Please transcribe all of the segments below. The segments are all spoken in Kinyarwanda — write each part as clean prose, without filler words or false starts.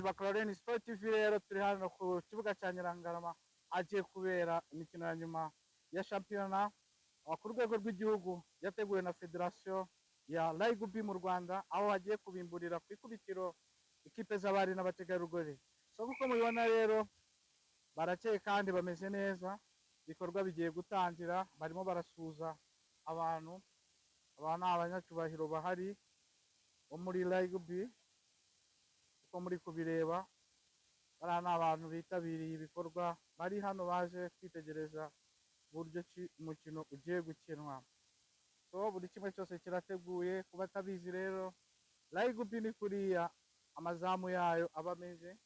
ba Clarence Sport TV rero turi hano ku kibuga cya Nyirangarama agiye kubera imikino ya nyuma ya shampiyona ku rwego rw'igihugu yateguwe na Federation ya Rugby mu Rwanda, aho hagiye kubimburira ku ikubitiro ikipe z'abari n'abategarugori. So kuko mubibona rero barakeye kandi bameze neza, ibikorwa bigiye gutangira, barimo barasuhuza abantu. Aba ni abanyacyubahiro bahari bo muri Rugby uko muri kubireba. Bariya ni abantu bitabiriye ibikorwa, bari hano baje kwitegereza uburyo ki umukino ugiye gukinwa. So buri kimwe cyose kirateguye. Kuba atabizi rero, Rugby ni kuriya amazamu yayo aba ameze.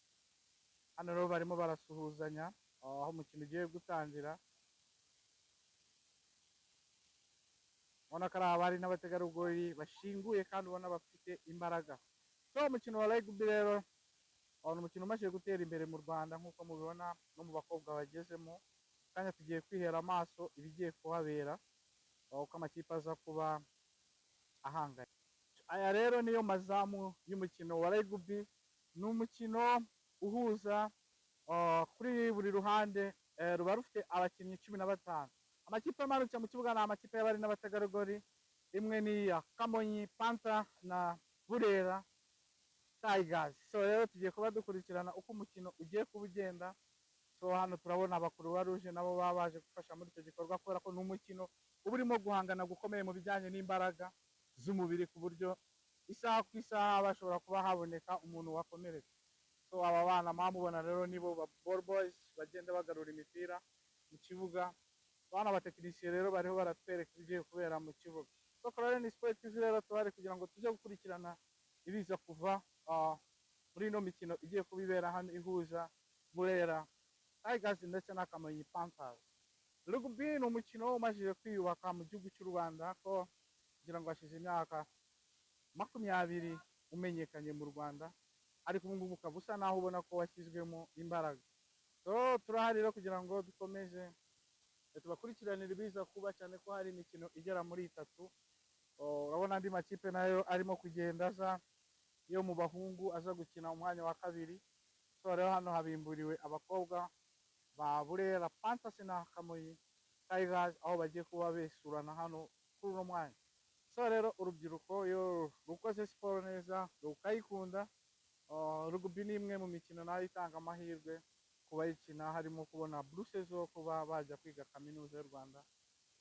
Hano rero barimo barasuhuzanya aho umukino ugiye gutangira. Ubona ko ari abari n'abategarugori bashinguye kandi ubona bafite imbaraga. So umukino wa Rugby rero ni umukino umaze gutera imbere mu Rwanda nk'uko mubibona no mu bakobwa bagezemo. Kandi tugiye kwihera amaso ibigiye kuhabera uko amakipe aza kuba ahanganye. Aya rero niyo mazamu y'umukino wa Rugby. Ni umukino uhuza kuri buri ruhande ruba rufite abakinnyi 15. Amakipe amanutse mu kibuga ni amakipe y'abari n'abategarugori. Imwe ni iya Kamonyi Panther na Burera Tigers. So rero tugiye kuba dukurikirana uko umukino ugiye kuba ugenda. So hano turabona abakuru wa Rouge nabo baba baje gufasha muri icyo gikorwa, kubera ko ni umukino uba urimo guhangana gukomeye mu bijyanye n'imbaraga z'umubiri, ku buryo isaha ku isaha bashobora kuba haboneka umuntu wakomeretse. So aba bana mwamubona rero nibo ba ball boys bagenda bagarura imipira mu kibuga. Bana abatekinisiye rero bariho baratwereka ibigiye kubera mu kibuga. So Clarence Sport TV rero tubari kugira ngo tujye gukurikirana ibiza kuva muri ino mikino igiye kubibera hano ihuza Burera Tigers ndetse na Kamonyi Panthers. Rugby ni umukino umajije kwiyubaka mu gihugu cy'u Rwanda, ko kugira ngo hashize imyaka 20 umenyekanye mu Rwanda, ariko ubu ngubu ukaba usa naho ubona ko washyizwemo imbaraga. So turahari rero kugira ngo dukomeze tubakurikiranire ibiza kuba, cyane ko hari imikino igera muri 3. Urabona andi makipe nayo arimo kugenda aza, yo mu bahungu aza gukina umwanya wa 2. So rero hano habimburiwe abakobwa ba Burera Panthers na Kamonyi Tigers, aho bagiye kuba besurana hano kuri uno mwanya. So rero urubyiruko yo rukoze siporo neza rukayikunda, Rugby ni imwe mu mikino nayo itanga amahirwe ku bayikina, harimo kubona buruse zo kuba bajya kwiga kaminuza y'u Rwanda,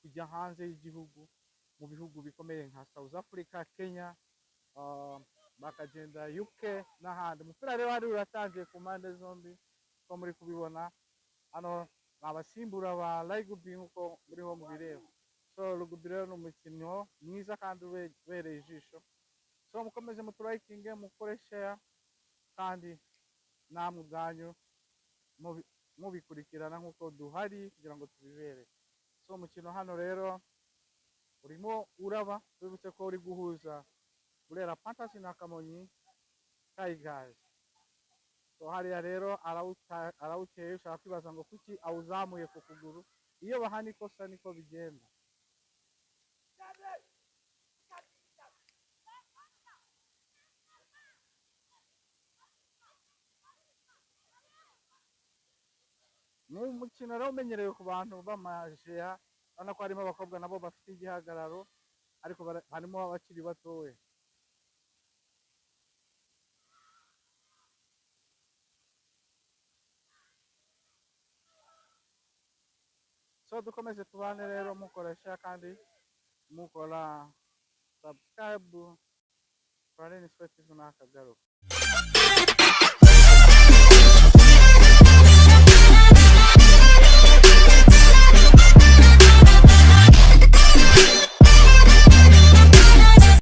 kujya hanze y'igihugu mu bihugu bikomeye nka South Africa, Kenya, bakagenda UK n'ahandi. Umupira rero wari uratangiye ku mpande zombi ko muri kubibona. Hano abasimbura ba Rugby nk'uko muriho mubireba. So Rugby rero ni umukino mwiza kandi ubereye ijisho. So mukomeze muturayikinge, mukore share, kandi namwe ubwanyu mubikurikirana nk'uko duhari kugira ngo tubibere. So umukino hano rero urimo uraba, tubibutse ko uri guhuza Burera Panthers na Kamonyi Tigers. So hariya rero arawuteye, ushaka kwibaza ngo kuki awuzamuye ku kuguru. Iyo bahana ikosa niko bigenda. Ni umukino rero umenyerewe ku bantu b'amajeya, urabona ko harimo abakobwa nabo bafite igihagararo, ariko harimo abakiri batowe. So dukomeze tubane rero, mukoresha kandi mukora subscribe. Clarence Sport TV nakagaruka.